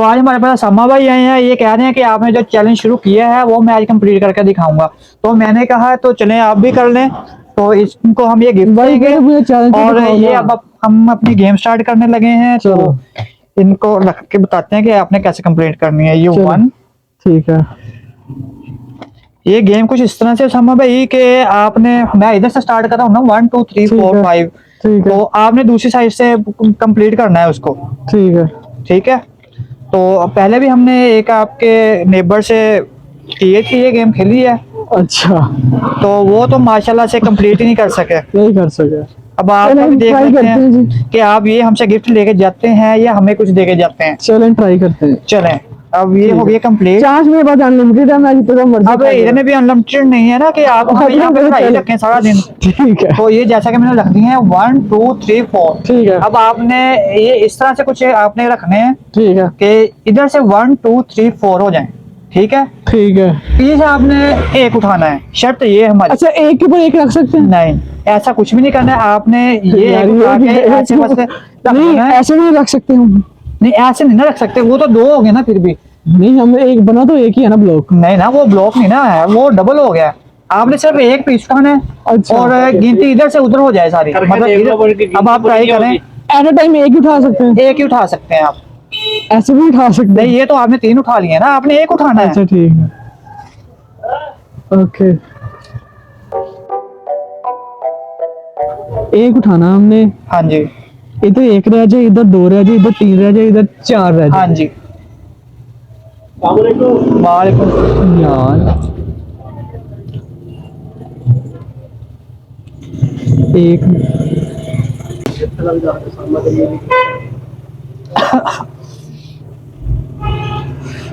तो आज हमारे पास समा भाई आए हैं, ये कह रहे हैं कि आपने जो चैलेंज शुरू किया है वो मैं आज कंप्लीट करके दिखाऊंगा। तो मैंने कहा तो चलें आप भी कर लें। तो इसको हम ये गिफ्ट देंगे और ये अब हम अपनी गेम स्टार्ट करने लगे हैं। तो इनको रख के बताते हैं कि आपने कैसे कंप्लीट करनी है। ये 1 ठीक है। ये गेम कुछ इस तरह से समा भाई कि आपने, मैं इधर से स्टार्ट कर रहा हूँ ना, 1 2 3 4 5, तो आपने दूसरी साइड से कंप्लीट करना है उसको। ठीक है। ठीक है। तो पहले भी हमने एक आपके नेबर से की थी, ये गेम खेली है। अच्छा। तो वो तो माशाल्लाह से कंप्लीट ही नहीं कर सके। नहीं कर सके। अब आप भी देख लेते हैं कि आप ये हमसे गिफ्ट लेके जाते हैं या हमें कुछ देके जाते हैं। चलें ट्राई करते हैं। चलें। अब ये हो गया कंप्लीट। चार्ज मेरे पास अनलिमिटेड है, मैं जितना मर्जी। अब इतने भी अनलिमिटेड नहीं है ना कि आप यहाँ पे पढ़ाई रखें सारा दिन। ठीक है। तो ये जैसा कि मैंने रख दी है 1 2 3 4। ठीक है। अब आपने ये इस तरह से कुछ आपने रखने हैं। ठीक है कि इधर से 1 2 3 4 हो जाए। ठीक है। ठीक है। पीछे आपने एक उठाना है, शर्त ये हमारी। अच्छा, एक के ऊपर एक रख सकते हैं? नहीं, ऐसा कुछ भी नहीं करना है आपने। ये एक उठा के ऐसे बस नहीं, ऐसे नहीं रख सकते हम। नहीं, ऐसे नहीं ना रख सकते, वो तो 2 हो गए ना फिर भी। नहीं, हम एक बना तो एक ही है ना ब्लॉक। नहीं ना, वो ब्लॉक नहीं ना है, वो डबल हो गया। आपने सिर्फ एक पीस उठाना है। अच्छा। और गिनती इधर से उधर हो जाए सारी, मतलब इधर। अब आप ट्राई करें। एट अ टाइम एक ही उठा सकते हैं? एक ही उठा सकते हैं आप, ऐसे भी उठा सकते हैं? नहीं, ये तो आपने 3 उठा लिए ना, आपने एक उठाना है। अच्छा ठीक है। ओके, एक उठाना हमने। हाँ जी। इधर एक रह जाए, इधर 2 रह जाए, इधर 3 रह जाए, इधर 4 रह जाए। हाँ जी। वालेकुम यार एक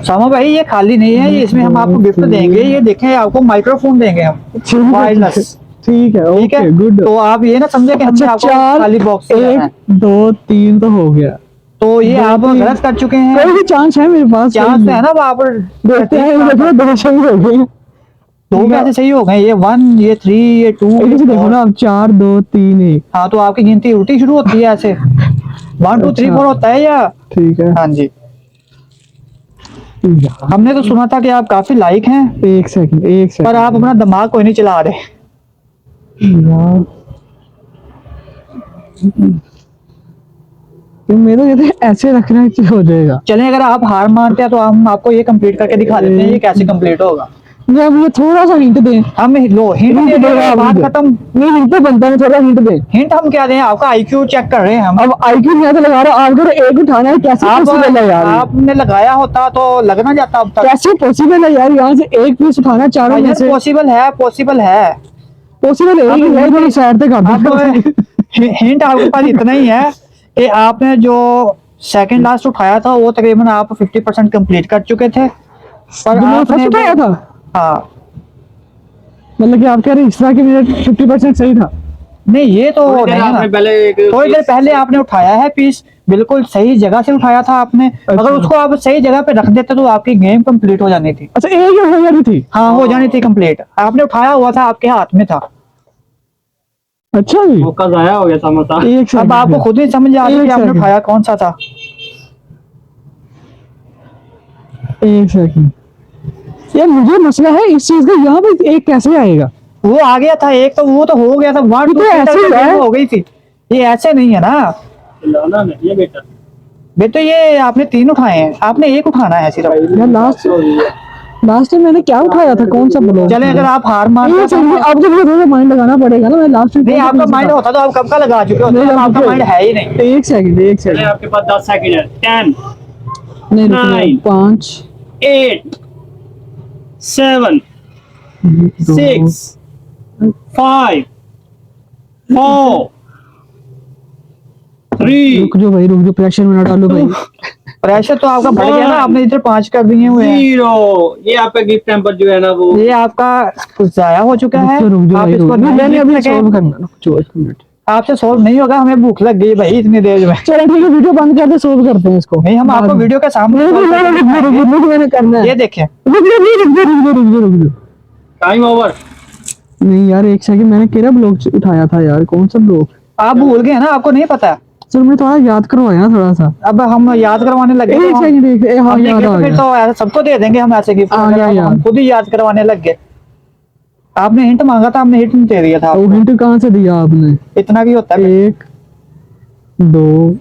सामा भाई ये खाली नहीं है, ये इसमें हम आपको गिफ्ट देंगे। ये देखें, आपको माइक्रोफोन देंगे हम, वायरलेस। ठीक है। ठीक है, गुड। तो आप ये ना समझे कि हमने आपको खाली बॉक्स दिया है। 1 2 3 तो हो गया। तो ये आप गलत कर चुके हैं। कोई भी चांस है मेरे पास? चांस है ना, आप देखते हैं। देखो 2 सही हो गए। 2 कैसे सही हो गए? ये 1 ये 3 ये 2। देखो ना, अब 4 2 3 1। हाँ, तो आपकी गिनती उल्टी शुरू होती है ऐसे। 1 2 3 4 होता है या? ठीक है। हाँ जी। हमने तो सुना था कि आप काफी लाइक हैं। एक सेकंड पर आप अपना दिमाग कोई नहीं चला रहे यार। मेरे कहते ऐसे रखना हो जाएगा। चलें, अगर आप हार मानते हैं तो हम आपको ये कंप्लीट करके दिखा देते हैं ये कैसे कंप्लीट होगा। मुझे थोड़ा सा हिंट दें। हम लो हिंट दे दें, बात खत्म। नहीं, हिंट तो बनता है, थोड़ा हिंट दें। हिंट हम क्या दें? आपका आईक्यू चेक कर रहे हैं हम। अब आईक्यू नहीं तो लगा रहा हूं, आपको एक उठाना है। कैसे पॉसिबल है यार? आपने लगाया होता तो लगना जाता अब तक। कैसे पॉसिबल है यार? यहाँ से एक पीस उठाना चारों में से। पॉसिबल है, पॉसिबल है, पॉसिबल है। थोड़ी साइड पे कर दो। हिंट आपके पास इतना ही है कि आपने जो सेकंड लास्ट उठाया था वो तकरीबन आप 50% कंप्लीट कर चुके थे। पर आपने उठाया था। हाँ, मतलब कि आप कह रहे इस तरह कि मेरा 50% सही था? नहीं, ये तो नहीं है ना। थोड़ी देर पहले आपने उठाया है पीस, बिल्कुल सही जगह से उठाया था आपने। अच्छा। अगर उसको आप सही जगह पे रख देते तो आपकी गेम कंप्लीट हो जानी थी। अच्छा, एक हो जानी थी? हाँ, हो जानी थी कंप्लीट। आपने उठाया हुआ था, आपके हाथ में था। अच्छा जी, मौका जाया हो गया था। अब आपको खुद ही समझ आ रही है कि आपने उठाया कौन सा था। एक सेकंड यार, मुझे मसला है इस चीज का, यहाँ पे एक कैसे आएगा? वो आ गया था एक, तो वो तो हो गया था। 1 2 3 हो गई थी। ये ऐसे नहीं है ना लाना नहीं है बेटा। बेटा, ये आपने 3 उठाए हैं, आपने एक उठाना है सिर्फ। लास्ट टाइम मैंने क्या उठाया था? कौन सा ब्लॉक? चले, अगर आप हार मान अब तो मुझे थोड़ा माइंड लगाना पड़ेगा ना। मैं लास्ट टाइम नहीं, आपका माइंड होता तो आप कब का लगा चुके होते। आपका माइंड है ही नहीं। एक सेकंड आपके पास 10 सेकंड है। 10 नहीं, 5 8 7 6 5 4 3 रुक जो प्रेशर में ना डालो भाई। प्रेशर तो आपका बढ़ गया ना, आपने इधर 5 कर दिए हुए हैं। 0। ये आपका गिफ्ट टेम्पर जो है ना, वो ये आपका जाया हो चुका है। आप इसको मैंने अभी सॉल्व करना। एक मिनट, आपसे सोल्व नहीं होगा, हमें भूख लग गई भाई इतनी देर में। चलो ठीक है, वीडियो बंद कर दे, सोल्व करते हैं इसको। नहीं, हम आपको वीडियो के सामने मैंने करना है। ये देखें। रुक जाओ। Time over. नहीं यार, एक सेकंड, मैंने केरा ब्लॉक उठाया था यार। कौन सा ब्लॉक? आप भूल गए ना, आपको नहीं पता। चलो मैं थोड़ा याद करवाया ना थोड़ा सा। अब हम याद करवाने लगे एक तो हम- सेकंड एक हाँ हमने याद आ gift फिर गया। तो ऐसे सबको दे देंगे हम ऐसे गिफ्ट, आ गया याद। हम खुद ही याद करवाने लग गए। आपने हिंट मांगा था, हमने हिंट नहीं दे दिया था वो आपको। हिंट कहाँ से दिया आपने? इतना भी होता है। 1 2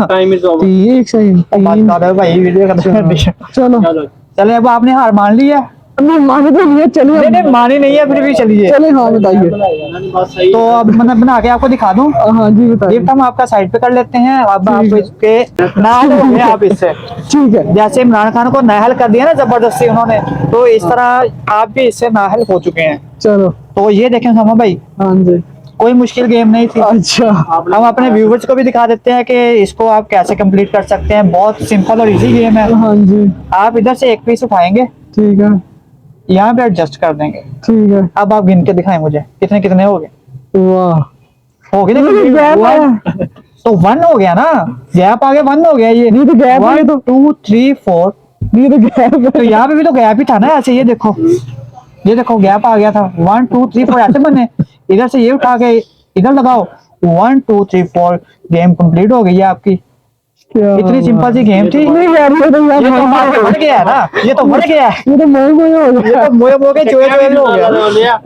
टाइम इज ओवर। 3 एक सेकंड बात 3 कर रहे हो भाई, वीडियो खत्म कर दी। चलो चलो चले अब आपने हार मान ली है। नहीं माने तो नहीं है, चलिए नहीं नहीं मानी नहीं है, फिर भी चलिए। चले हाँ बताइए। मैंने बात सही तो अब मैं बना के आपको दिखा दूं। हाँ जी बताइए। गिफ्ट हम आपका साइड पे कर लेते हैं। अब आप ठीक है। इसके नाहल हो गए आप इससे। ठीक है जैसे इमरान खान को नाहल कर दिया ना जबरदस्ती उन्होंने, तो इस तरह आप भी इससे नाहल हो चुके हैं। चलो। तो ये देखें समा भाई, हाँ जी कोई मुश्किल गेम नहीं थी। अच्छा हम अपने व्यूवर्स को भी दिखा देते हैं कि इसको आप कैसे कंप्लीट कर सकते हैं। बहुत सिंपल और इजी गेम है। हाँ जी आप इधर से एक पीस उठाएंगे, ठीक है यहाँ पे एडजस्ट कर देंगे। ठीक है। अब आप गिन के दिखाएं मुझे कितने कितने हो गए। वाह हो गए ना ये complete? gap है। One- तो 1 हो गया ना, गैप आगे 1 हो गया। ये ये तो gap है, ये 1 तो 2 3 4। ये तो गैप तो है। यहाँ पे भी तो गैप ही था ना ऐसे। ये देखो गैप आ गया था। 1 2 3 4 ऐसे बने। इधर से ये उठा के इधर लगाओ, 1 2 3 4, गेम कंप्लीट हो गई है आपकी। क्या इतनी सिंपल सी गेम थी। नहीं यार ये तो यार ये तो हमारे बढ़ गया है ना, ये तो बढ़ गया है। ये तो मोए मोए हो ये गया। तो मोए मोए के चोए चोए में हो गया। हो गया।